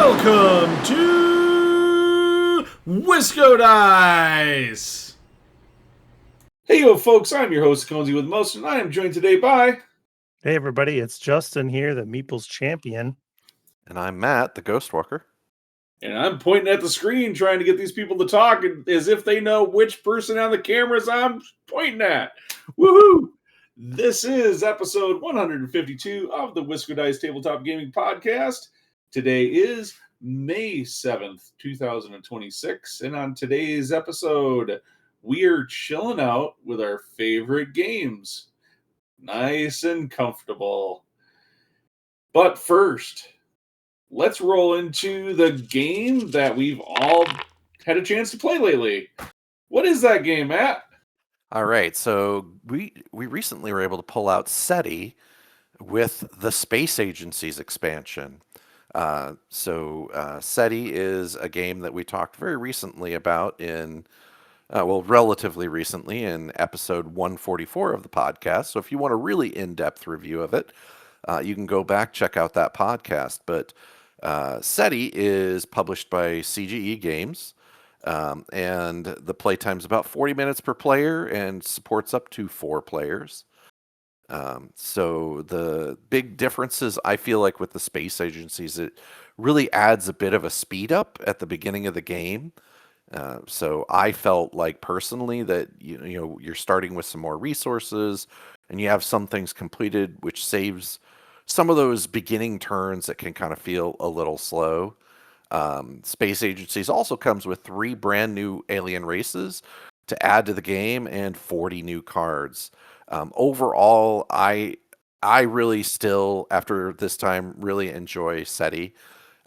Welcome to WiscoDice! Hey, yo, folks, I'm your host, Conesy with Most, and I am joined today by... Hey, everybody, it's Justin here, the Meeple's champion. And I'm Matt, the Ghost Walker. And I'm pointing at the screen trying to get these people to talk as if they know which person on the cameras I'm pointing at. Woohoo! This is episode 152 of the WiscoDice Tabletop Gaming Podcast. Today is May 7th, 2026, and on today's episode, we are chilling out with our favorite games. Nice and comfortable. But first, let's roll into the game that we've all had a chance to play lately. What is that game, Matt? All right, so we recently were able to pull out SETI with the Space Agency's expansion. SETI is a game that we talked very recently about relatively recently in episode 144 of the podcast. So if you want a really in-depth review of it, you can go back, check out that podcast. But SETI is published by CGE Games, and the playtime's about 40 minutes per player and supports up to 4 players. So the big differences I feel like with the space agencies, it really adds a bit of a speed up at the beginning of the game. So I felt like personally that you're starting with some more resources and you have some things completed, which saves some of those beginning turns that can kind of feel a little slow. Space Agencies also comes with 3 brand new alien races to add to the game and 40 new cards. Overall, I really still, after this time, really enjoy SETI.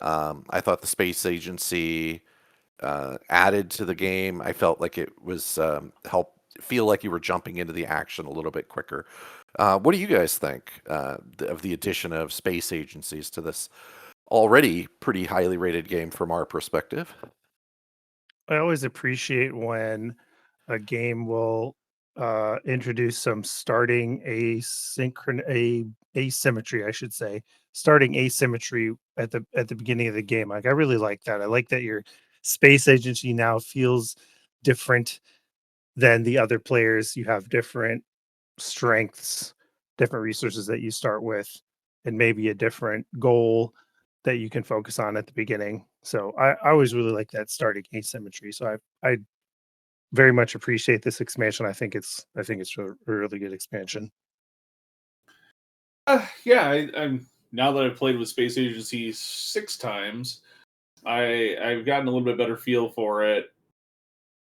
I thought the Space Agency added to the game. I felt like it was help feel like you were jumping into the action a little bit quicker. What do you guys think of the addition of Space Agencies to this already pretty highly rated game from our perspective? I always appreciate when a game will introduce some starting asymmetry, I should say, starting asymmetry at the beginning of the game. Like, I really like that. I like that your space agency now feels different than the other players. You have different strengths, different resources that you start with, and maybe a different goal that you can focus on at the beginning. So I always really like that starting asymmetry. So I very much appreciate this expansion. I think it's a really good expansion. I'm now that I've played with Space Agency 6 times, I've gotten a little bit better feel for it.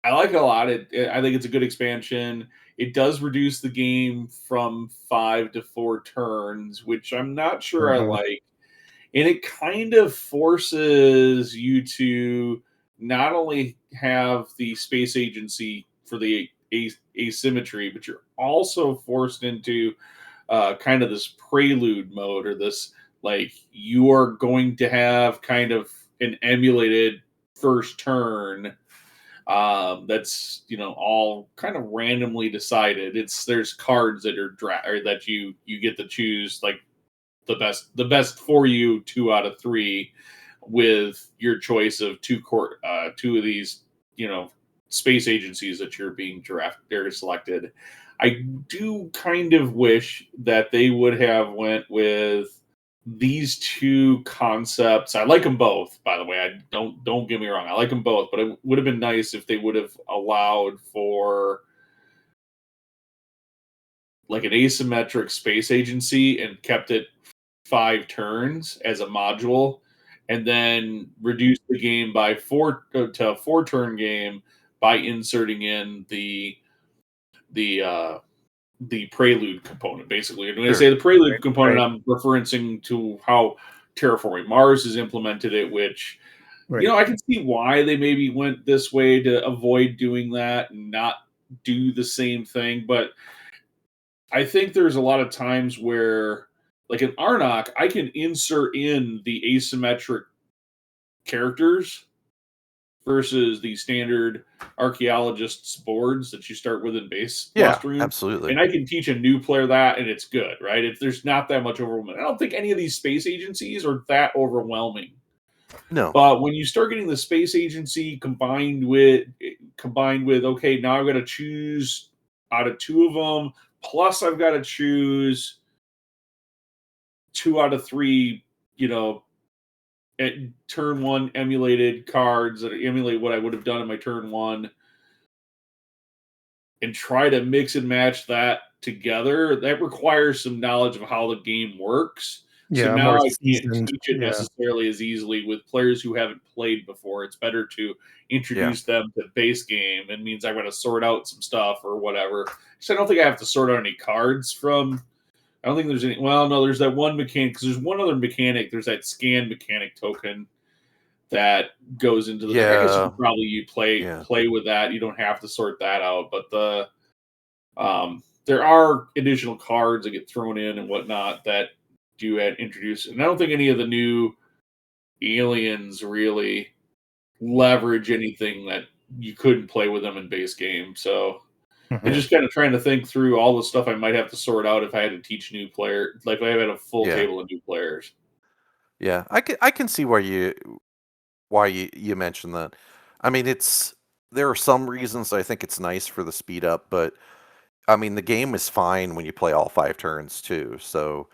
I like it a lot. I think it's a good expansion. It does reduce the game from 5 to 4 turns, which I'm not sure I like. And it kind of forces you to not only have the space agency for the asymmetry, but you're also forced into kind of this prelude mode, or this, like, you are going to have kind of an emulated first turn that's all kind of randomly decided. There's cards that are or that you get to choose, like, the best for you 2 out of 3, with your choice of 2 of these space agencies that you're being drafted or selected. I do kind of wish that they would have went with these 2 concepts. I like them both, by the way. I don't get me wrong. I like them both, but it would have been nice if they would have allowed for like an asymmetric space agency and kept it 5 turns as a module, and then reduce the game by 4 to a 4-turn game by inserting in the prelude component. Basically, when I say the prelude component, I'm referencing to how Terraforming Mars has implemented it, which I can see why they maybe went this way to avoid doing that and not do the same thing. But I think there's a lot of times where, like in Arnok, I can insert in the asymmetric characters versus the standard archaeologists boards that you start with in base mustering. Absolutely. And I can teach a new player that, and it's good, right? There's not that much overwhelming. I don't think any of these space agencies are that overwhelming No. But when you start getting the space agency combined with okay, now I've got to choose out of 2 of them, plus I've got to choose 2 out of 3, at turn 1 emulated cards that emulate what I would have done in my turn 1, and try to mix and match that together. That requires some knowledge of how the game works. So Yeah, now more I can't seasoned. teach it Yeah. necessarily as easily with players who haven't played before. It's better to introduce them to base game. It means I'm going to sort out some stuff or whatever. So I don't think I have to sort out any cards from. I don't think there's any. Well, no, there's that one mechanic because there's one other mechanic. There's that scan mechanic token that goes into the deck. I guess you could probably play with that. You don't have to sort that out, but there are additional cards that get thrown in and whatnot that do introduce. And I don't think any of the new aliens really leverage anything that you couldn't play with them in base game. So I'm just kind of trying to think through all the stuff I might have to sort out if I had to teach new players, like if I had a full table of new players. Yeah, I can see why you mentioned that. I mean, there are some reasons I think it's nice for the speed up, but I mean the game is fine when you play all 5 turns too. So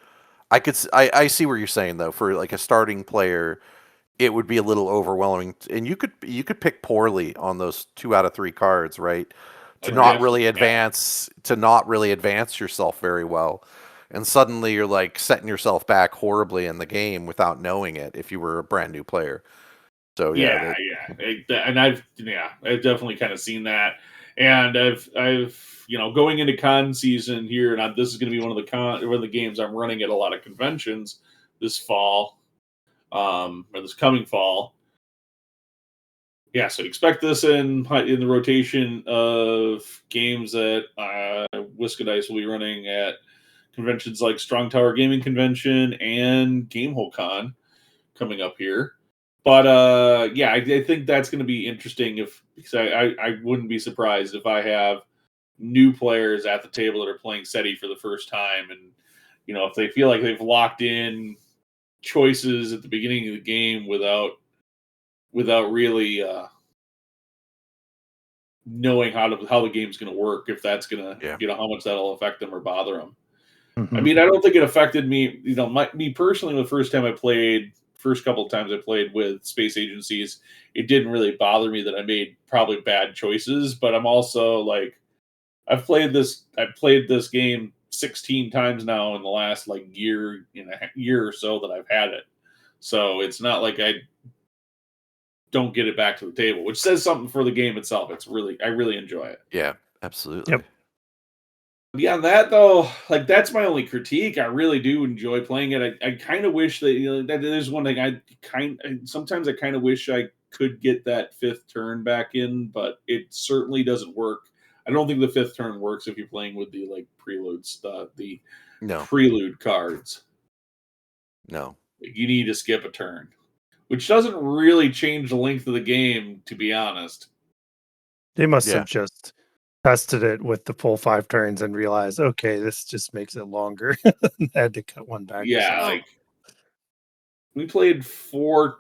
I see where you're saying though. For like a starting player, it would be a little overwhelming, and you could pick poorly on those 2 out of 3 cards, right? To not really advance yourself very well. And suddenly you're like setting yourself back horribly in the game without knowing it if you were a brand new player. So and I've definitely kind of seen that, and I've going into con season here, and this is going to be one of the games I'm running at a lot of conventions this fall, or this coming fall. Yeah, so expect this in the rotation of games that WiscoDice will be running at conventions like Strong Tower Gaming Convention and Gamehole Con coming up here. But I think that's going to be interesting because I wouldn't be surprised if I have new players at the table that are playing SETI for the first time, and if they feel like they've locked in choices at the beginning of the game without really knowing how the game's going to work, if that's going to how much that'll affect them or bother them. I mean, I don't think it affected me. Me personally, the first couple of times I played with space agencies, it didn't really bother me that I made probably bad choices. But I'm also like, I've played this game 16 times now in the last year or so that I've had it. So it's not like I don't get it back to the table, which says something for the game itself. I really enjoy it. Yeah, absolutely. Yep. Beyond that, though, that's my only critique. I really do enjoy playing it. I kind of wish that that is one thing. Sometimes I kind of wish I could get that 5th turn back in, but it certainly doesn't work. I don't think the 5th turn works if you're playing with the prelude stuff, the prelude cards. No, you need to skip a turn, which doesn't really change the length of the game, to be honest. They must have just tested it with the full 5 turns and realized, okay, this just makes it longer. Had to cut one back. Yeah, we played 4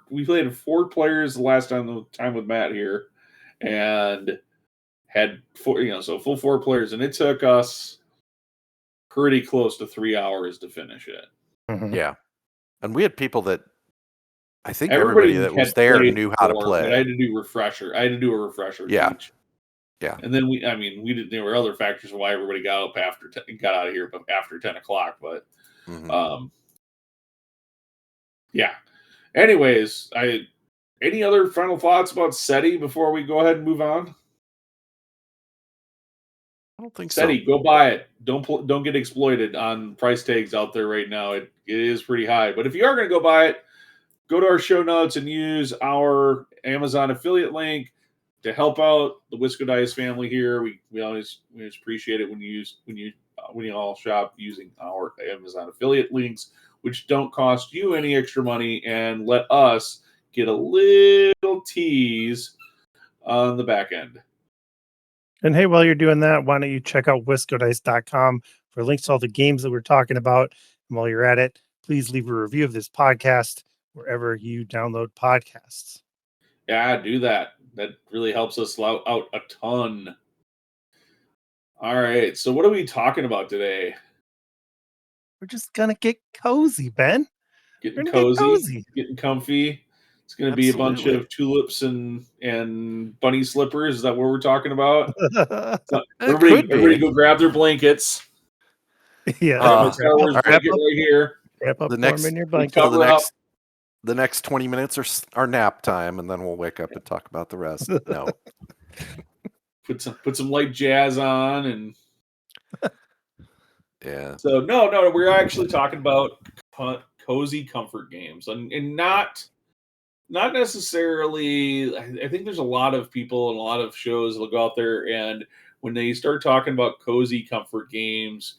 players the last time with Matt here, and had 4, so full 4 players, and it took us pretty close to 3 hours to finish it. Mm-hmm. Yeah, and we had people that I think everybody that was there knew how to play. But I had to do refresher. I had to do a refresher teach. Yeah, and then we didn't. There were other factors of why everybody got up got out of here, but after 10 o'clock. But, yeah. Anyways, any other final thoughts about SETI before we go ahead and move on? I don't think SETI, so. go buy it. Don't get exploited on price tags out there right now. It is pretty high. But if you are going to go buy it, go to our show notes and use our Amazon affiliate link to help out the WiscoDice family here. We always appreciate it when you all shop using our Amazon affiliate links, which don't cost you any extra money and let us get a little tease on the back end. And hey, while you're doing that, why don't you check out WiscoDice.com for links to all the games that we're talking about. And while you're at it, please leave a review of this podcast wherever you download podcasts. Yeah, do that. That really helps us out a ton. All right. So what are we talking about today? We're just gonna get cozy, Ben. Getting We're gonna get cozy, getting comfy. It's going to be a bunch Absolutely. of tulips and bunny slippers. Is that what we're talking about? So It could be. everybody go grab their blankets. Yeah. I have my Star Wars blanket right here. Wrap up The for next- 'em in your We blanket. cover up. The next 20 minutes are nap time, and then we'll wake up and talk about the rest. No. Put some light jazz on, and Yeah. so no, we're actually talking about cozy comfort games, and not necessarily. I think there's a lot of people and a lot of shows that'll go out there, and when they start talking about cozy comfort games,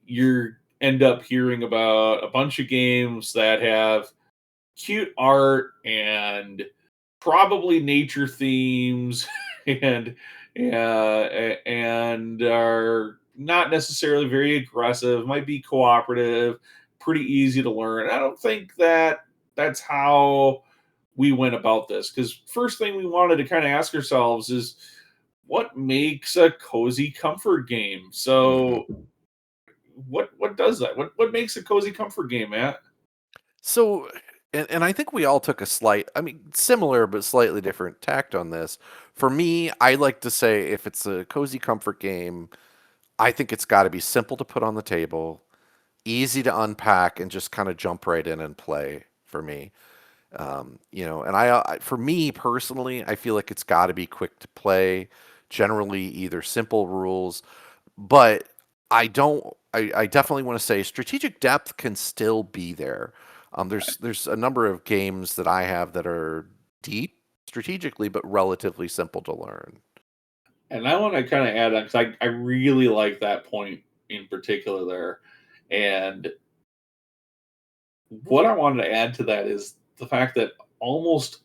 you end up hearing about a bunch of games that have cute art and probably nature themes and and are not necessarily very aggressive, might be cooperative, pretty easy to learn. I don't think that that's how we went about this, because first thing we wanted to kind of ask ourselves is what makes a cozy comfort game. So what does that? What makes a cozy comfort game, Matt? So, and I think we all took a similar but slightly different tact on this. For me, I like to say if it's a cozy comfort game, I think it's got to be simple to put on the table, easy to unpack, and just kind of jump right in and play for me. And for me personally, I feel like it's got to be quick to play, generally either simple rules, but I definitely want to say strategic depth can still be there. There's a number of games that I have that are deep strategically, but relatively simple to learn. And I want to kind of add on, because I really like that point in particular there. And what I wanted to add to that is the fact that almost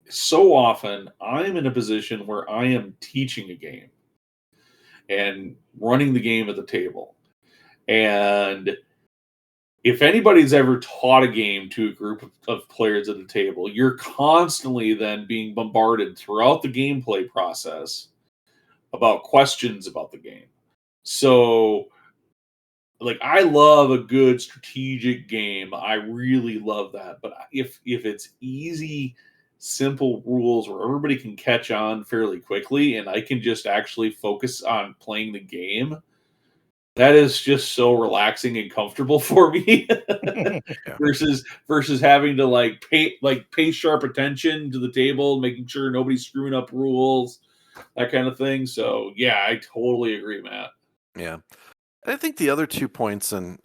so often I'm in a position where I am teaching a game and running the game at the table. And if anybody's ever taught a game to a group of players at a table, you're constantly then being bombarded throughout the gameplay process about questions about the game. So, like, I love a good strategic game. I really love that. But if it's easy, simple rules where everybody can catch on fairly quickly and I can just actually focus on playing the game, that is just so relaxing and comfortable for me. versus having to pay sharp attention to the table, making sure nobody's screwing up rules, that kind of thing. So yeah, I totally agree, Matt. Yeah. I think the other 2 points, and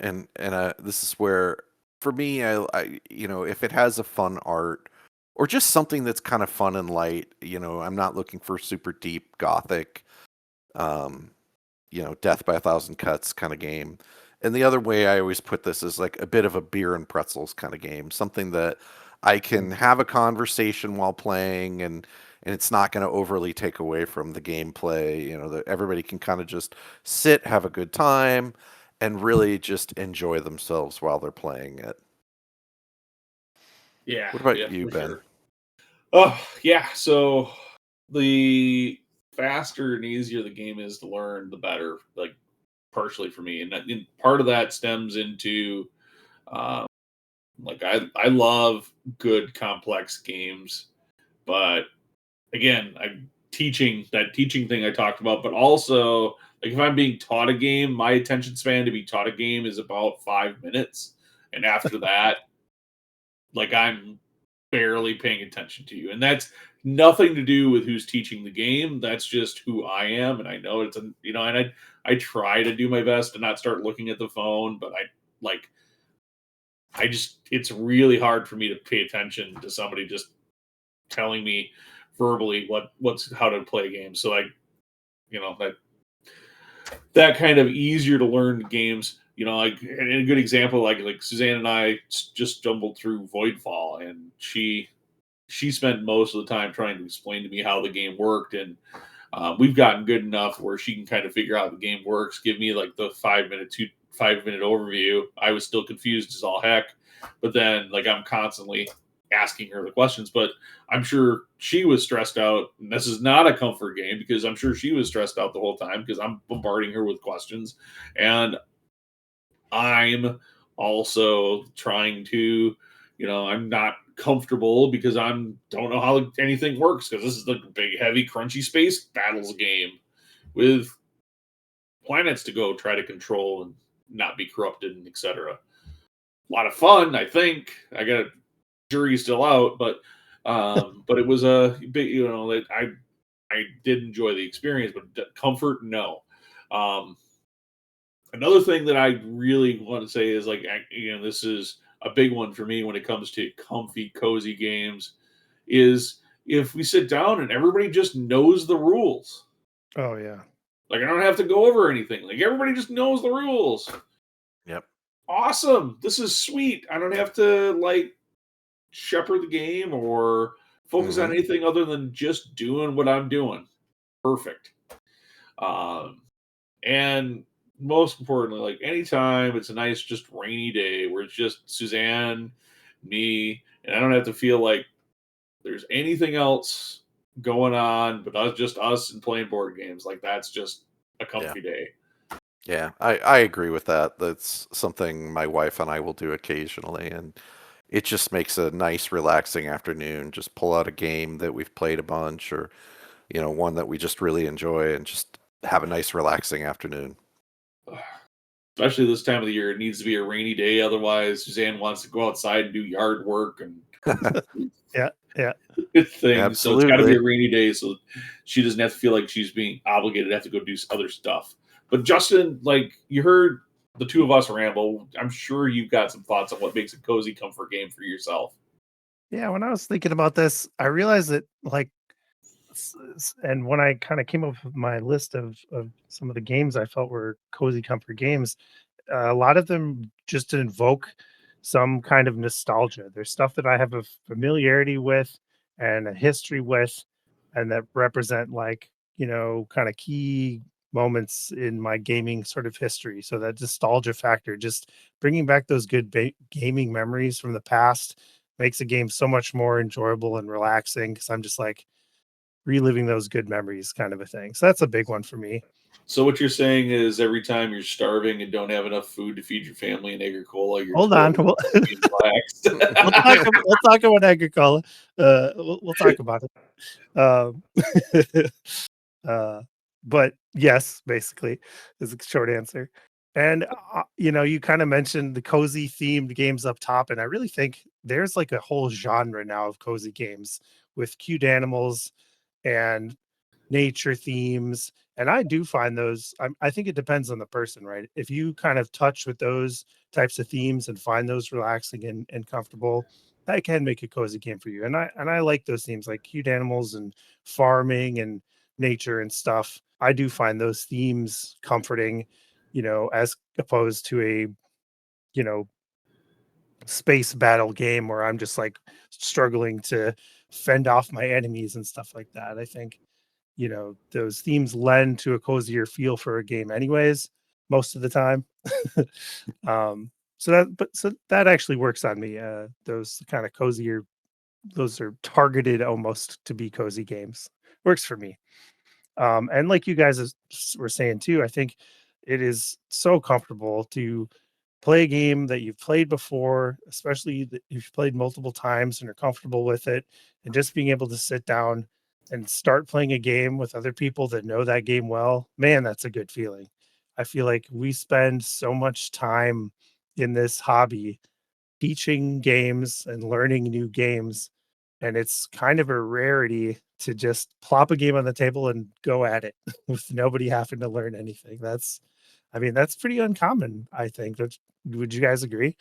this is where, for me, I if it has a fun art or just something that's kind of fun and light, I'm not looking for super deep gothic, death by a thousand cuts kind of game. And the other way I always put this is like a bit of a beer and pretzels kind of game, something that I can have a conversation while playing, and it's not going to overly take away from the gameplay. That everybody can kind of just sit, have a good time, and really just enjoy themselves while they're playing it. Yeah. What about you, Ben? Sure. Oh yeah. So the faster and easier the game is to learn, the better. Like, partially for me, and part of that stems into um, I love good complex games, but again, I'm teaching thing I talked about, but also like if I'm being taught a game, my attention span to be taught a game is about 5 minutes, and after that, like I'm barely paying attention to you, and that's nothing to do with who's teaching the game. That's just who I am, and I know it's and I try to do my best to not start looking at the phone, but I just it's really hard for me to pay attention to somebody just telling me verbally what's how to play a game. So that kind of easier to learn games. Like, and a good example, like Suzanne and I just stumbled through Voidfall, and she spent most of the time trying to explain to me how the game worked, and we've gotten good enough where she can kind of figure out how the game works, give me like the 5 minute overview. I was still confused as all heck, but then like I'm constantly asking her the questions. But I'm sure she was stressed out. And this is not a comfort game because I'm sure she was stressed out the whole time because I'm bombarding her with questions, and I'm also trying to, I'm not comfortable because don't know how anything works because this is the big, heavy, crunchy space battles game with planets to go try to control and not be corrupted and etc. A lot of fun, I think. I got a jury still out, but it was a big, I did enjoy the experience, but comfort, no. Another thing that I really want to say is this is a big one for me when it comes to comfy, cozy games, is if we sit down and everybody just knows the rules. Oh yeah. Like I don't have to go over anything. Like everybody just knows the rules. Yep. Awesome. This is sweet. I don't have to shepherd the game or focus on anything other than just doing what I'm doing. Perfect. And most importantly, anytime it's a nice, just rainy day where it's just Suzanne, me, and I don't have to feel like there's anything else going on but us and playing board games. Like that's just a comfy day. Yeah, I agree with that. That's something my wife and I will do occasionally, and it just makes a nice, relaxing afternoon. Just pull out a game that we've played a bunch, or one that we just really enjoy, and just have a nice, relaxing afternoon. Especially this time of the year, it needs to be a rainy day. Otherwise, Suzanne wants to go outside and do yard work and yeah. things. So it's got to be a rainy day, so she doesn't have to feel like she's being obligated to have to go do other stuff. But Justin, you heard the two of us ramble. I'm sure you've got some thoughts on what makes a cozy comfort game for yourself. Yeah, when I was thinking about this, I realized that and when I kind of came up with my list of some of the games I felt were cozy comfort games, a lot of them just invoke some kind of nostalgia. There's stuff that I have a familiarity with and a history with, and that represent kind of key moments in my gaming sort of history. So that nostalgia factor, just bringing back those good gaming memories from the past, makes a game so much more enjoyable and relaxing because I'm just reliving those good memories, kind of a thing. So that's a big one for me. So what you're saying is every time you're starving and don't have enough food to feed your family in Agricola, you're Hold on. We'll talk about Agricola. We'll talk about it. But yes, basically is a short answer. And you kind of mentioned the cozy themed games up top, and I really think there's a whole genre now of cozy games with cute animals and nature themes. And I do find those, I think it depends on the person, right? If you kind of touch with those types of themes and find those relaxing and comfortable, that can make a cozy game for you. And I like those themes, like cute animals and farming and nature and stuff. I do find those themes comforting, as opposed to a, space battle game where I'm just struggling to fend off my enemies and stuff like that. I think those themes lend to a cozier feel for a game anyways, most of the time. So that actually works on me. Those kind of cozier, those are targeted almost to be cozy games. Works for me. And like you guys were saying too, I think it is so comfortable to play a game that you've played before, especially that you've played multiple times and are comfortable with it, and just being able to sit down and start playing a game with other people that know that game well. Man, that's a good feeling. I feel like we spend so much time in this hobby teaching games and learning new games, and it's kind of a rarity to just plop a game on the table and go at it with nobody having to learn anything. That's pretty uncommon, I think. Would you guys agree?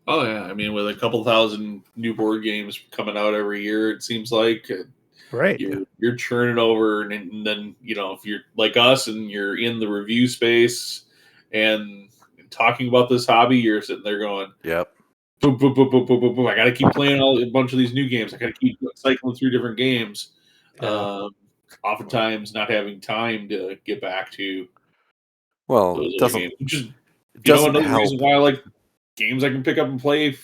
Oh yeah, I mean, with a couple thousand new board games coming out every year, it seems like Right. you're churning over, and then if you're like us and you're in the review space and talking about this hobby, you're sitting there going, Yep. boom, boom, boom, boom, boom, boom, boom. I got to keep playing a bunch of these new games. I got to keep cycling through different games. Oftentimes, not having time to get back to Well, those it other doesn't games. Which is, doesn't another help. reason why I like games I can pick up and play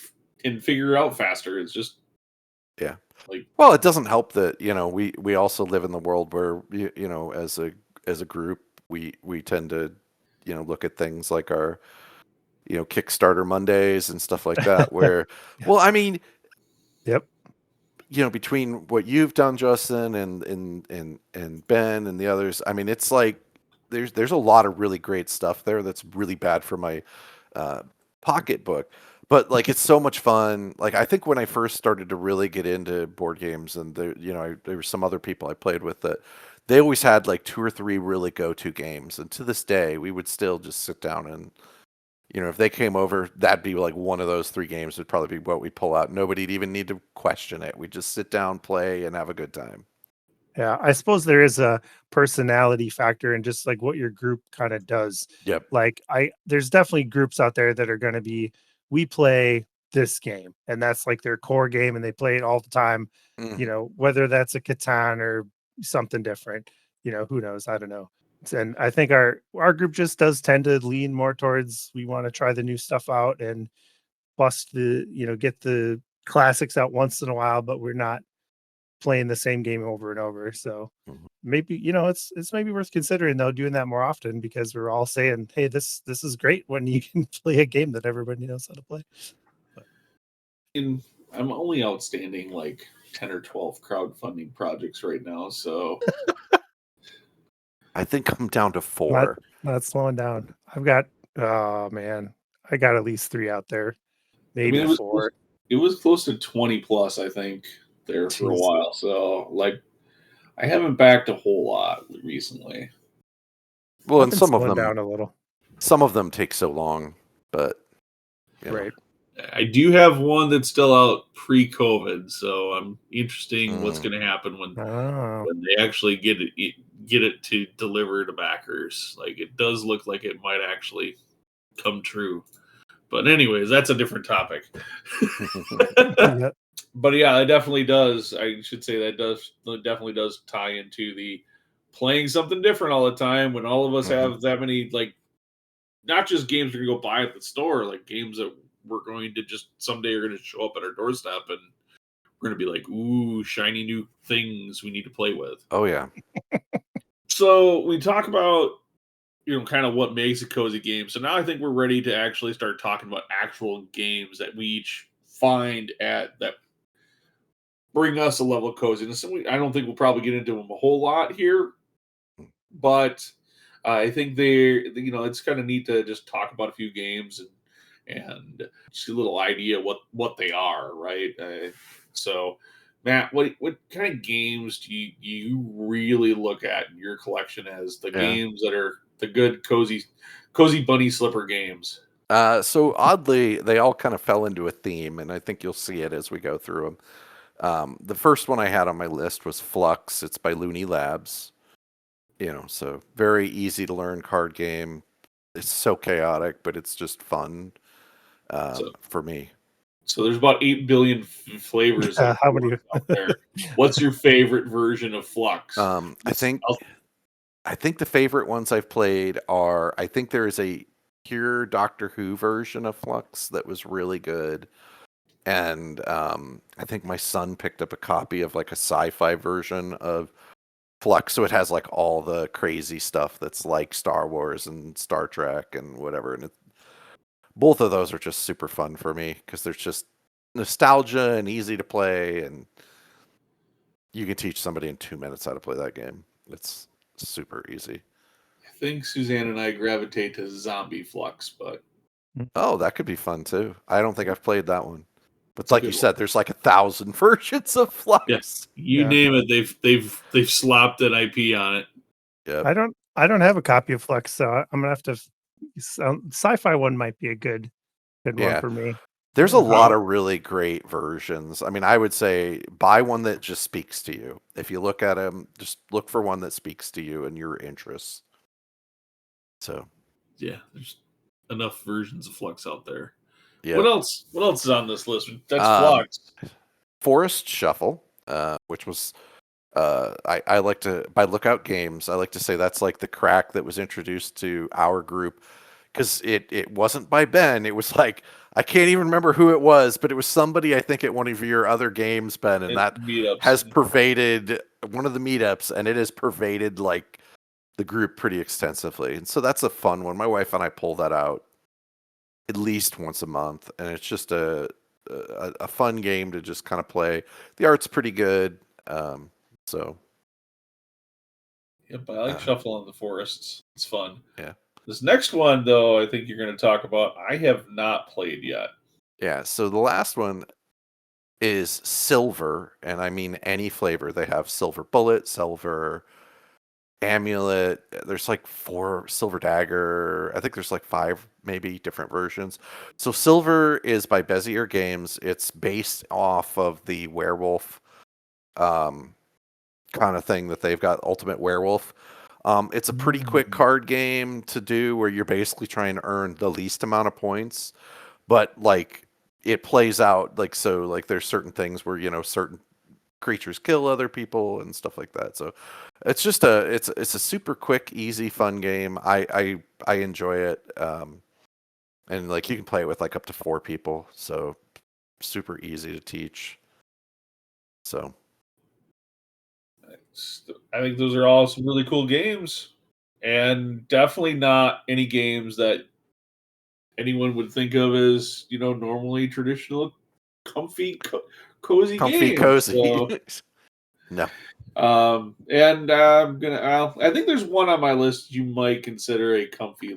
and figure it out faster. It's just Well, it doesn't help that we also live in the world where as a group we tend to look at things like our Kickstarter Mondays and stuff like that. Where Yeah. well, I mean, Yep. Between what you've done, Justin, and Ben and the others, I mean, it's like there's a lot of really great stuff there that's really bad for my pocketbook. But like it's so much fun. Like I think when I first started to really get into board games, and there were some other people I played with that they always had like 2 or 3 really go-to games, and to this day we would still just sit down and if they came over, that'd be like one of those 3 games would probably be what we pull out. Nobody'd even need to question it. We just sit down, play, and have a good time. Yeah, I suppose there is a personality factor and just like what your group kind of does. Yep. Like there's definitely groups out there that are going to be, we play this game and that's like their core game and they play it all the time. Whether that's a Catan or something different, who knows? I don't know. And I think our group just does tend to lean more towards, we want to try the new stuff out and bust get the classics out once in a while, but we're not playing the same game over and over. So maybe it's maybe worth considering though doing that more often, because we're all saying, hey, this is great when you can play a game that everybody knows how to play. I'm only outstanding like 10 or 12 crowdfunding projects right now, so I think I'm down to 4. Not slowing down. I've got I got at least 3 out there, maybe 4. It was close to 20 plus, I think, there for a while. So like I haven't backed a whole lot recently. Well, and some of them down a little. Some of them take so long, but right. I do have one that's still out pre-COVID, so I'm interested in what's going to happen when they actually get it to deliver to backers. Like it does look like it might actually come true. But anyways, that's a different topic. But yeah, it definitely does. I should say that definitely does tie into the playing something different all the time when all of us have that many, like, not just games we're going to go buy at the store, like games that we're going to just someday are going to show up at our doorstep and we're going to be like, ooh, shiny new things we need to play with. Oh, yeah. So we talk about, kind of what makes a cozy game. So now I think we're ready to actually start talking about actual games that we each find that bring us a level of coziness. And I don't think we'll probably get into them a whole lot here, but I think it's kind of neat to just talk about a few games and just a little idea what they are, right? So, Matt, what kind of games do you really look at in your collection as the games that are the good cozy bunny slipper games? So oddly, they all kind of fell into a theme, and I think you'll see it as we go through them. The first one I had on my list was Flux. It's by Looney Labs. So very easy to learn card game. It's so chaotic, but it's just fun for me. So there's about 8 billion flavors of how many out there. What's your favorite version of Flux? I think the favorite ones I've played are, I think there is a pure Doctor Who version of Flux that was really good. And I think my son picked up a copy of like a sci-fi version of Flux, so it has like all the crazy stuff that's like Star Wars and Star Trek and whatever. And both of those are just super fun for me because there's just nostalgia and easy to play, and you can teach somebody in 2 minutes how to play that game. It's super easy. I think Suzanne and I gravitate to Zombie Flux, but that could be fun too. I don't think I've played that one. But like you said, there's like 1,000 versions of Flux. Yes, name it, they've slapped an IP on it. Yep. I don't have a copy of Flux, so I'm gonna have to. Sci-fi one might be a good one for me. There's a lot of really great versions. I mean, I would say buy one that just speaks to you. If you look at them, just look for one that speaks to you and your interests. So, yeah, there's enough versions of Flux out there. Yeah. What else is on this list? That's Flux. Forest Shuffle, which was I like to, by Lookout Games, I like to say that's like the crack that was introduced to our group, because it wasn't by Ben. It was like, I can't even remember who it was, but it was somebody, I think, at one of your other games, Ben, and that Meetups. has pervaded one of the meetups, and it has pervaded like the group pretty extensively. And so that's a fun one. My wife and I pull that out at least once a month, and it's just a fun game to just kind of play. The art's pretty good, so. Yep, I like Shuffle in the Forests. It's fun. Yeah. This next one, though, I think you're going to talk about, I have not played yet. Yeah, so the last one is Silver, and I mean any flavor. They have Silver Bullet, Silver Amulet. There's like 4 Silver Dagger. I think there's like 5 maybe different versions. So Silver is by Bezier Games. It's based off of the werewolf kind of thing that they've got, Ultimate Werewolf. It's a pretty quick card game to do where you're basically trying to earn the least amount of points, but like it plays out like, so like there's certain things where, you know, certain creatures kill other people and stuff like that. So it's just it's a super quick, easy, fun game. I enjoy it. And like you can play it with like up to 4 people. So super easy to teach. So I think those are all some really cool games, and definitely not any games that anyone would think of as, you know, normally traditional, comfy, cozy games. cozy. So, no. And I think there's one on my list you might consider a comfy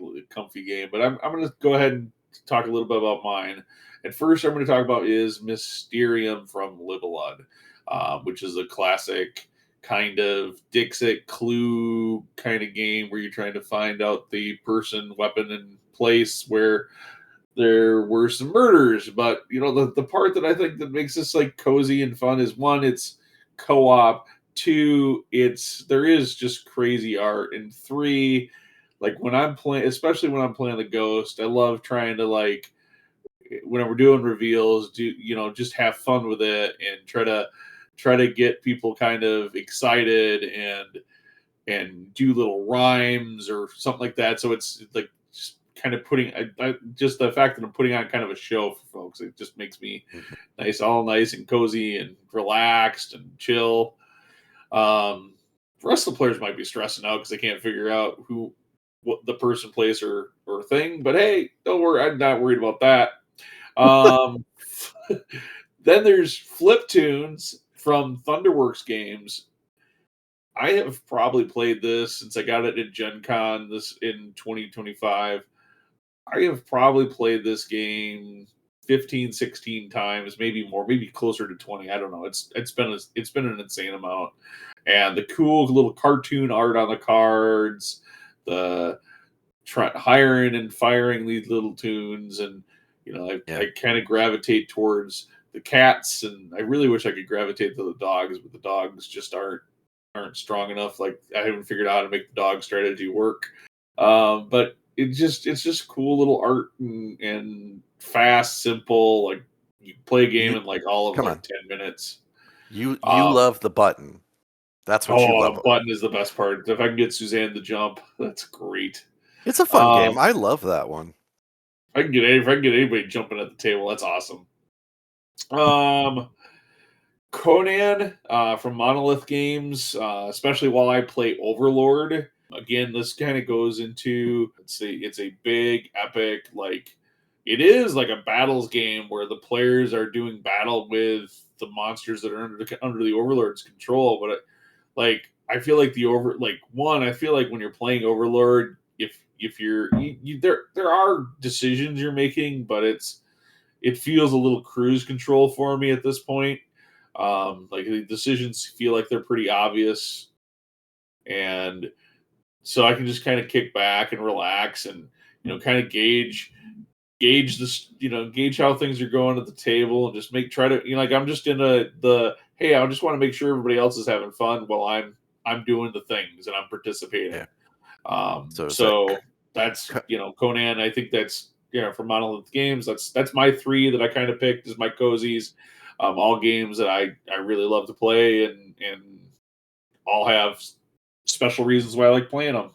game, but I'm gonna go ahead and talk a little bit about mine. And first, I'm going to talk about is Mysterium from Libelud, which is a classic kind of Dixit Clue kind of game where you're trying to find out the person, weapon, and place where there were some murders. But you know, the part that I think that makes this like cozy and fun is, one, it's co-op. 2, there is just crazy art. And 3, like when I'm playing, especially when I'm playing the Ghost, I love trying to, like, when we're doing reveals, just have fun with it and try to get people kind of excited and do little rhymes or something like that. So it's like just kind of just the fact that I'm putting on kind of a show for folks, it just makes me all nice and cozy and relaxed and chill. The rest of the players might be stressing out because they can't figure out what the person, place, or thing. But hey, don't worry, I'm not worried about that. Then there's Flip Tunes from Thunderworks Games. I have probably played this since I got it at Gen Con in 2025. I have probably played this game 15, 16 times, maybe more, maybe closer to 20. I don't know. It's been an insane amount. And the cool little cartoon art on the cards, the hiring and firing these little tunes, and I kind of gravitate towards the cats, and I really wish I could gravitate to the dogs, but the dogs just aren't strong enough. Like, I haven't figured out how to make the dog strategy work. But it's just cool little art and fast, simple. Like, you play a game in like all of 10 minutes. You love the button. That's what you love. The button is the best part. If I can get Suzanne to jump, that's great. It's a fun game. I love that one. If I can get anybody jumping at the table, that's awesome. Conan from Monolith Games, especially while I play Overlord. Again, this kind of goes into, it's a big, epic, like, it is like a battles game where the players are doing battle with the monsters that are under the Overlord's control. But I feel like I feel like when you're playing Overlord, if you're there are decisions you're making, but it feels a little cruise control for me at this point. Like, the decisions feel like they're pretty obvious, and so I can just kind of kick back and relax and kind of gauge this, gauge how things are going at the table, and just try to, like, I'm just in hey, I just want to make sure everybody else is having fun while I'm doing the things and I'm participating. Yeah. So that's Conan. I think that's from Monolith Games. That's my 3 that I kind of picked as my cozies. All games that I really love to play, and all have special reasons why I like playing them.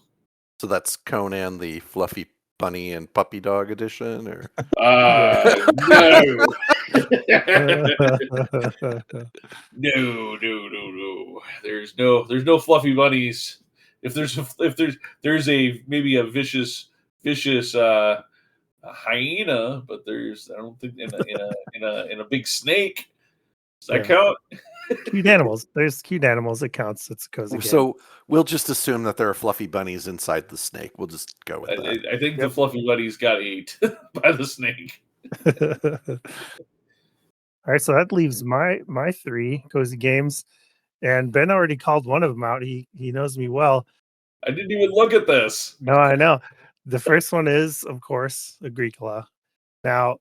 So that's Conan, the fluffy bunny and puppy dog edition, or No. No. There's no fluffy bunnies. If there's maybe a vicious a hyena, but I don't think in a big snake. Does that count? Cute animals. There's cute animals. It counts. It's a cozy game. so we'll just assume that there are fluffy bunnies inside the snake. We'll just go with that. I think the fluffy bunnies got ate by the snake. All right, so that leaves my 3 cozy games, and Ben already called one of them out. He knows me well. I didn't even look at this. No, I know. The first one is, of course, Agricola. Now,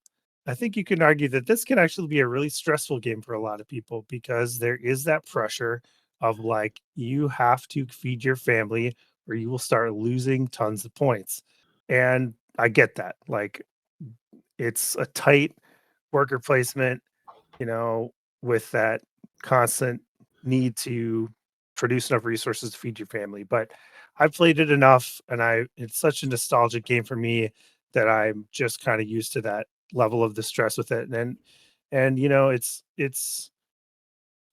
I think you can argue that this can actually be a really stressful game for a lot of people because there is that pressure of like you have to feed your family or you will start losing tons of points. And I get that. Like it's a tight worker placement, with that constant need to produce enough resources to feed your family. But I've played it enough and it's such a nostalgic game for me that I'm just kind of used to that level of the stress with it. And it's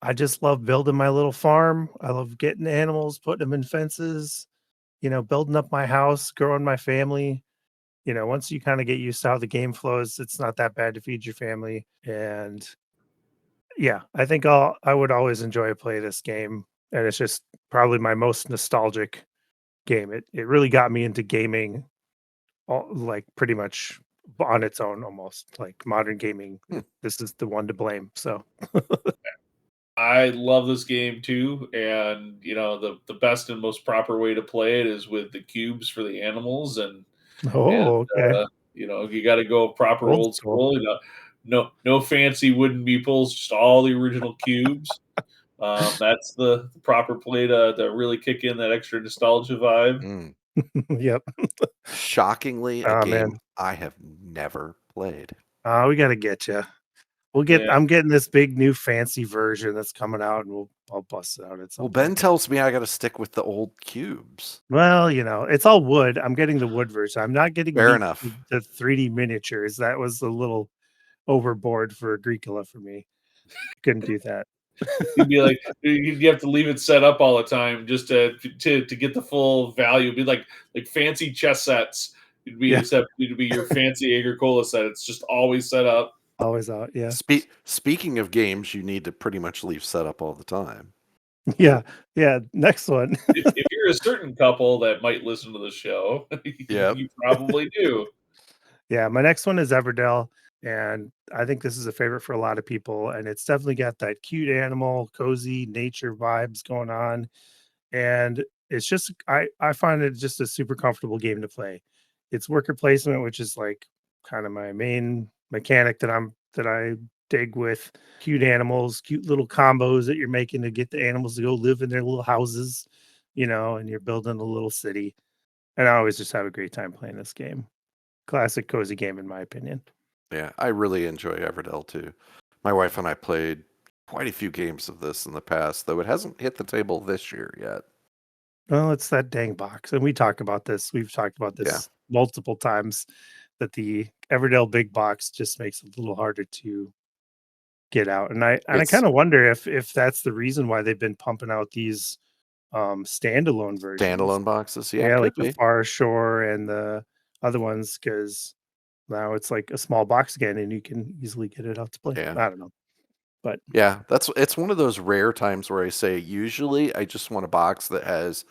I just love building my little farm. I love getting animals, putting them in fences, building up my house, growing my family. Once you kind of get used to how the game flows, it's not that bad to feed your family. And yeah, I think I would always enjoy play this game. And it's just probably my most nostalgic game. It really got me into gaming like pretty much on its own almost like modern gaming. This is the one to blame. So I love this game too, and the best and most proper way to play it is with the cubes for the animals, and okay. you got to go proper Old old school. school. No fancy wooden meeples, just all the original cubes. That's the proper play to really kick in that extra nostalgia vibe. Yep. Shockingly, a Oh game man. I have never played. We gotta get you. Yeah. I'm getting this big new fancy version that's coming out and I'll bust it out at some Well, point. Ben tells me I got to stick with the old cubes. Well, it's all wood. I'm getting the wood version. I'm not getting Fair the enough. 3D miniatures. That was a little overboard for Agricola for me. Couldn't do that. You'd be like, you have to leave it set up all the time just to get the full value. It'd be like fancy chess sets. It'd be your fancy Agricola set. It's just always set up. Always out. Yeah. Speaking of games, you need to pretty much leave set up all the time. Yeah. Yeah. Next one. If you're a certain couple that might listen to the show, you probably do. Yeah, my next one is Everdell, and I think this is a favorite for a lot of people, and it's definitely got that cute animal, cozy nature vibes going on, and it's just I find it just a super comfortable game to play. It's worker placement, which is like kind of my main mechanic that I dig with cute animals, cute little combos that you're making to get the animals to go live in their little houses, and you're building a little city. And I always just have a great time playing this game. Classic cozy game in my opinion. Yeah, I really enjoy Everdell too. My wife and I played quite a few games of this in the past, though it hasn't hit the table this year yet. Well, it's that dang box. And we talk about this. We've talked about this multiple times that the Everdell big box just makes it a little harder to get out. And I kind of wonder if that's the reason why they've been pumping out these standalone versions. Standalone boxes, yeah, like the Far Shore and the other ones, because now it's like a small box again and you can easily get it out to play. Yeah. I don't know. But yeah, it's one of those rare times where I say usually I just want a box that has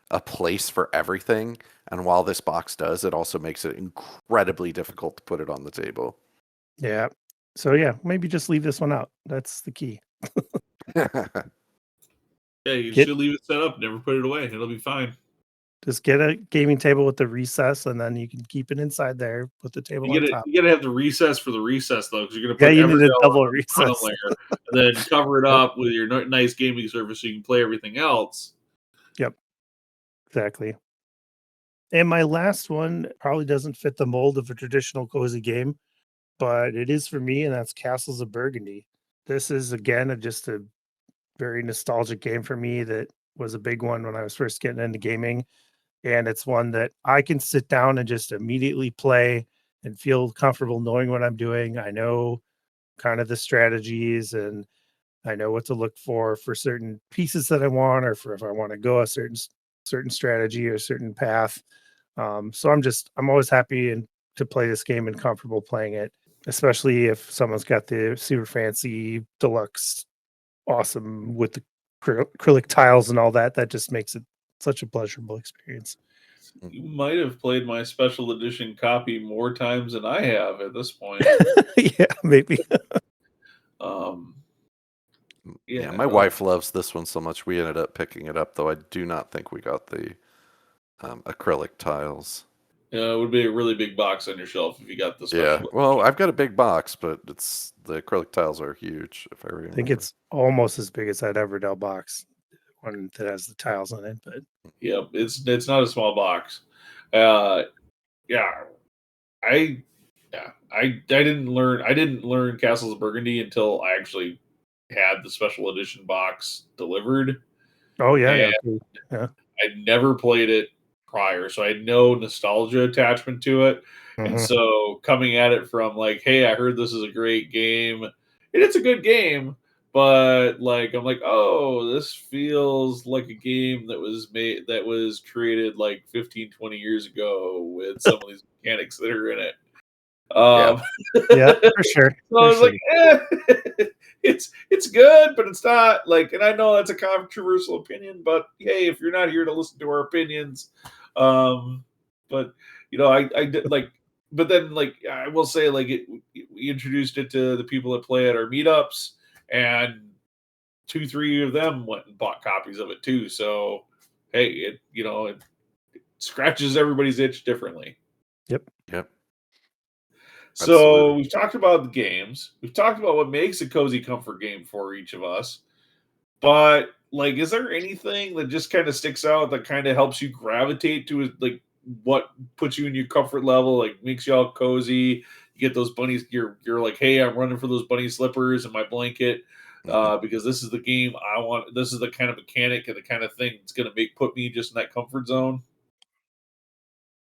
a place for everything. And while this box does, it also makes it incredibly difficult to put it on the table. Yeah. So yeah, maybe just leave this one out. That's the key. Yeah, you should leave it set up. Never put it away. It'll be fine. Just get a gaming table with the recess, and then you can keep it inside there. Put the table on top. You gotta have the recess for the recess though, because you're gonna put you need a double on recess layer, and then cover it up with your nice gaming surface so you can play everything else. Yep, exactly. And my last one probably doesn't fit the mold of a traditional cozy game, but it is for me, and that's Castles of Burgundy. This is again just a very nostalgic game for me that was a big one when I was first getting into gaming. and it's one that I can sit down and just immediately play and feel comfortable knowing what I'm doing. I know kind of the strategies, and I know what to look for certain pieces that I want, or for if I want to go a certain strategy or certain path. So I'm always happy and to play this game and comfortable playing it, especially if someone's got the super fancy deluxe, awesome with the acrylic tiles and all that. That just makes it such a pleasurable experience. You might have played my special edition copy more times than I have at this point. Yeah, maybe. Um, Yeah, my wife loves this one so much we ended up picking it up, though I do not think we got the acrylic tiles. Yeah, it would be a really big box on your shelf if you got the special. Yeah, well, I've got a big box, but it's the acrylic tiles are huge. If I remember, I think it's almost as big as that Everdell box, one that has the tiles on it. But yeah, it's not a small box. Yeah, I didn't learn Castles of Burgundy until I actually had the special edition box delivered. oh yeah, And yeah. I'd never played it prior, so I had no nostalgia attachment to it. And so coming at it from like, hey, I heard this is a great game, and it's a good game, but like I'm like, oh, this feels like a game that was created like 15, 20 years ago with some of these mechanics that are in it. Yeah, for sure. So I was like, it's good, but it's not like, and I know that's a controversial opinion, but hey, if you're not here to listen to our opinions, but I did like, but then like I will say like we introduced it to the people that play at our meetups, and 2-3 of them went and bought copies of it too. So hey, it scratches everybody's itch differently. Yep. So Absolutely. we've talked about the games. We've talked about what makes a cozy comfort game for each of us. But like, is there anything that just kind of sticks out that kind of helps you gravitate to like what puts you in your comfort level, like makes you all cozy? You get those bunnies. You're like, hey, I'm running for those bunny slippers and my blanket because this is the game I want. This is the kind of mechanic and the kind of thing that's going to put me just in that comfort zone.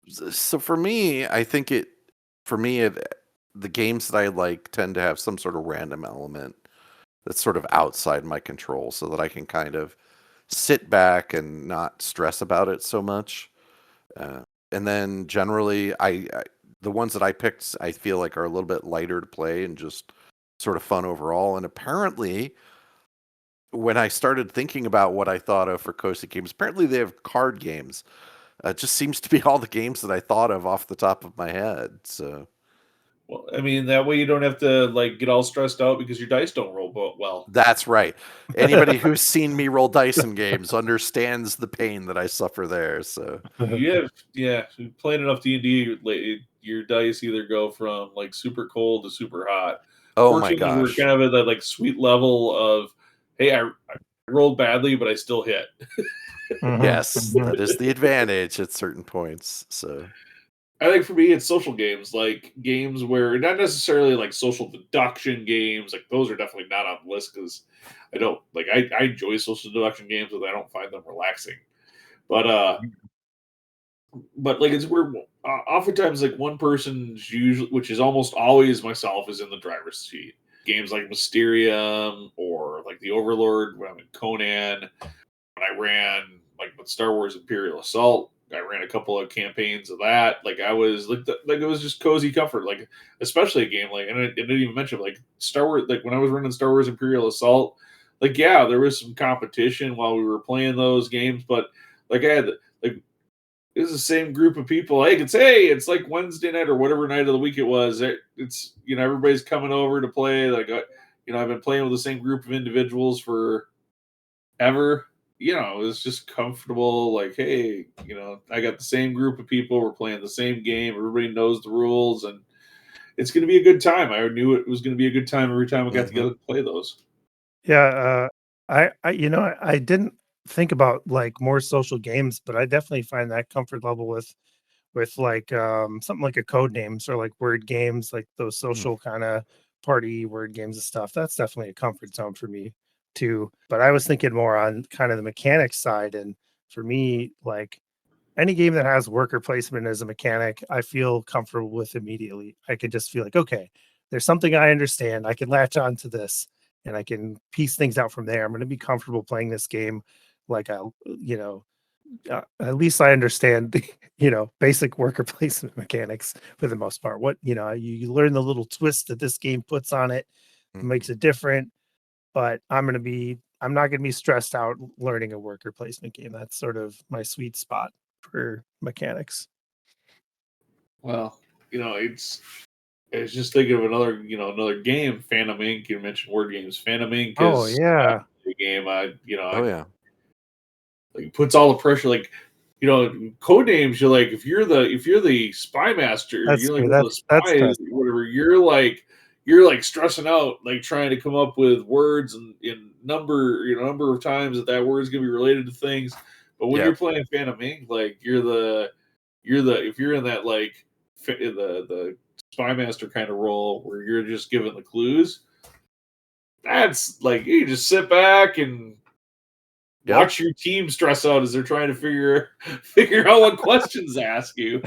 So for me, I think the games that I like tend to have some sort of random element that's sort of outside my control, so that I can kind of sit back and not stress about it so much. And then generally, the ones that I picked, I feel like are a little bit lighter to play and just sort of fun overall. And apparently, when I started thinking about what I thought of for cozy games, apparently they have card games. It just seems to be all the games that I thought of off the top of my head. So, Well, I mean, that way you don't have to like get all stressed out because your dice don't roll well. that's right. Anybody who's seen me roll dice in games understands the pain that I suffer there. So You've played enough D&D, your dice either go from like super cold to super hot. oh my Fortunately, we're gosh. kind of at that like sweet level of, hey, I rolled badly, but I still hit. Yes, that is the advantage at certain points. So I think for me, it's social games, like games where not necessarily like social deduction games. Like those are definitely not on the list because I don't like. I enjoy social deduction games, but I don't find them relaxing. But like it's where oftentimes like one person's usually, which is almost always myself, is in the driver's seat. Games like Mysterium or like the Overlord when I'm in Conan. When I ran like with Star Wars Imperial Assault, I ran a couple of campaigns of that. Like I was like it was just cozy comfort. Like especially a game like, and I didn't even mention like Star Wars. Like when I was running Star Wars Imperial Assault, like yeah, there was some competition while we were playing those games, but like I had like it's the same group of people. Hey, it's like Wednesday night or whatever night of the week it was. It's everybody's coming over to play. Like I've been playing with the same group of individuals for ever. It's just comfortable. Like, hey, I got the same group of people. We're playing the same game. Everybody knows the rules, and it's going to be a good time. I knew it was going to be a good time every time we got together to play those. Yeah, I didn't think about like more social games, but I definitely find that comfort level with like something like a code names or like word games, like those social kind of party word games and stuff. That's definitely a comfort zone for me too. But I was thinking more on kind of the mechanics side, and for me, like any game that has worker placement as a mechanic, I feel comfortable with immediately. I can just feel like, okay, there's something I understand. I can latch on to this and I can piece things out from there. I'm going to be comfortable playing this game like at least I understand the, basic worker placement mechanics for the most part. What, you learn the little twist that this game puts on it, makes it different, but I'm not going to be stressed out learning a worker placement game. That's sort of my sweet spot for mechanics. Well, it's just thinking of another game, Phantom Inc. You mentioned word games. Phantom Inc. Oh is yeah, a game. Yeah. Like puts all the pressure. Like, code names. You're like, if you're the spy master, that's you're like true. one of the That's spies, stressful. whatever. You're like stressing out, like trying to come up with words and in number of times that word is gonna be related to things. But when Yeah. you're playing Phantom Inc., like if you're in that like the spy master kind of role where you're just giving the clues, that's like you just sit back and Yep. watch your team stress out as they're trying to figure out what questions to ask you.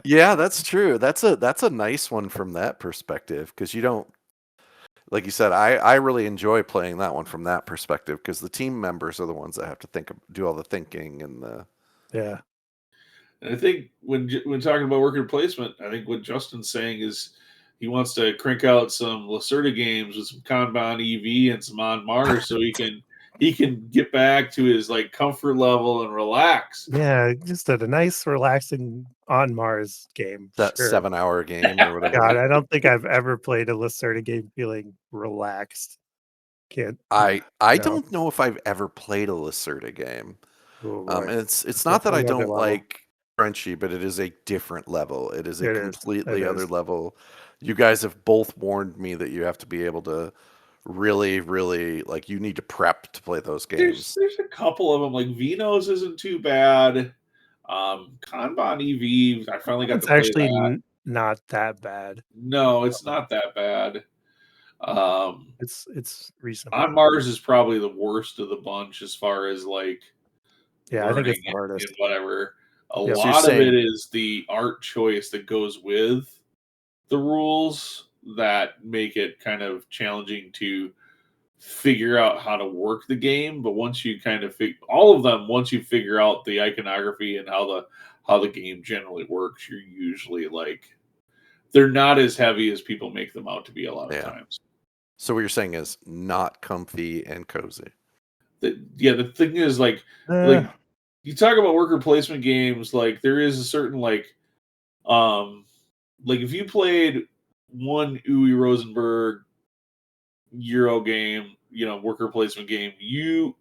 Yeah, that's true. That's a nice one from that perspective, because you don't, like you said, I really enjoy playing that one from that perspective, because the team members are the ones that have to do all the thinking and the. Yeah. And I think when talking about worker placement, I think what Justin's saying is he wants to crank out some Lacerda games with some Kanban EV and some On Mars, so he can get back to his like comfort level and relax. Yeah, just a nice, relaxing on Mars game. That Sure. 7-hour game or whatever. God, I don't think I've ever played a Lacerda game feeling relaxed. Can't. I no. don't know if I've ever played a Lacerda game. Oh boy. And it's It's not that I definitely another don't level. like Frenchy, but it is a different level. It is a It is. completely It other is. level. You guys have both warned me that you have to be able to really, really, like, you need to prep to play those games. There's a couple of them, like Vino's isn't too bad. Kanban EV, I finally got It's to play actually that. not that bad. No, it's not that bad. It's On reasonable. Mars is probably the worst of the bunch as far as like Yeah, I think it's learning the and hardest. whatever. A Yep. So you're lot of it saying, is the art choice that goes with the rules that make it kind of challenging to figure out how to work the game. But once you kind of all of them, once you figure out the iconography and how the game generally works, you're usually like they're not as heavy as people make them out to be a lot of yeah. times. So what you're saying is not comfy and cozy. The thing is like Uh, you talk about worker placement games, like there is a certain um like if you played one Uwe Rosenberg Euro game, worker placement game, you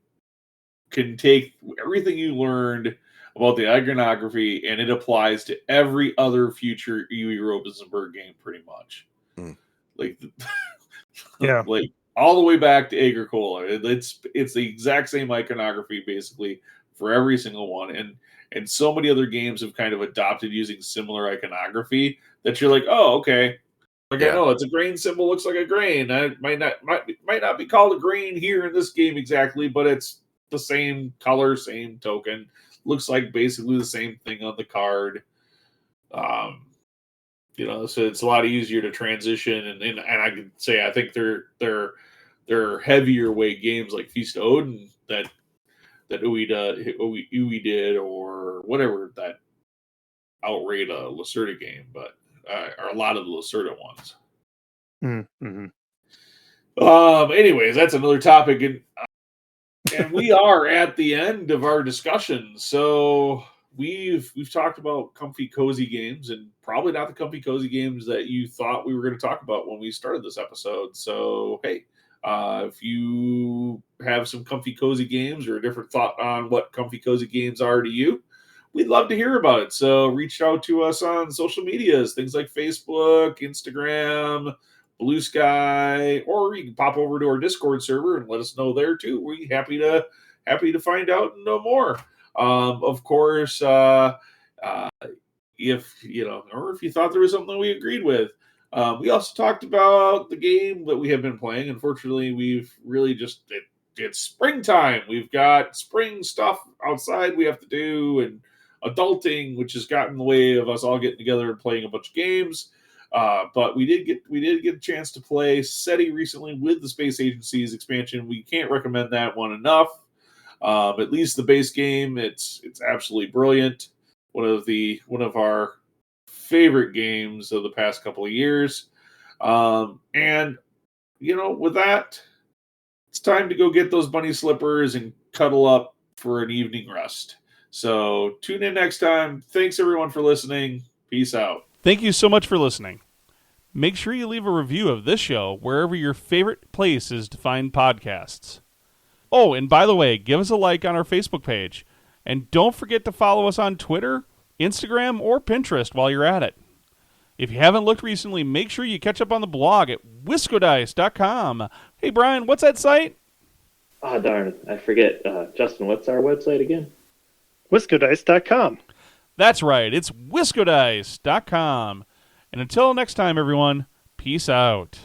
can take everything you learned about the iconography and it applies to every other future Uwe Rosenberg game pretty much. Hmm. Like yeah. like all the way back to Agricola. It's the exact same iconography basically for every single one, and so many other games have kind of adopted using similar iconography that you're like, oh, okay. Like I Yeah. know it's a grain symbol, looks like a grain. It might not be called a grain here in this game exactly, but it's the same color, same token. Looks like basically the same thing on the card. Um, so it's a lot easier to transition, and I could say I think they're heavier weight games like Feast of Odin that Uwe did or whatever that outrate a Lacerda game, but are a lot of the Lacerda ones. Mm-hmm. Anyways, that's another topic, and we are at the end of our discussion. So we've talked about comfy cozy games, and probably not the comfy cozy games that you thought we were going to talk about when we started this episode. So hey, if you have some comfy cozy games or a different thought on what comfy cozy games are to you, we'd love to hear about it. So reach out to us on social medias, things like Facebook, Instagram, Blue Sky, or you can pop over to our Discord server and let us know there too. We're happy to find out and know more. Of course, if or if you thought there was something we agreed with. We also talked about the game that we have been playing. Unfortunately, we've really it's springtime. We've got spring stuff outside we have to do, and adulting, which has gotten in the way of us all getting together and playing a bunch of games. But we did get a chance to play SETI recently with the Space Agency's expansion. We can't recommend that one enough. At least the base game, it's absolutely brilliant. One of our favorite games of the past couple of years. And with that, it's time to go get those bunny slippers and cuddle up for an evening rest. So tune in next time. Thanks everyone for listening. Peace out. Thank you so much for listening. Make sure you leave a review of this show wherever your favorite place is to find podcasts. Oh, and by the way, give us a like on our Facebook page. And don't forget to follow us on Twitter, Instagram, or Pinterest while you're at it. If you haven't looked recently, make sure you catch up on the blog at WiscoDice.com. Hey, Brian, what's that site? Ah, darn, I forget. Justin, what's our website again? WiscoDice.com. That's right, it's WiscoDice.com. And until next time, everyone, peace out.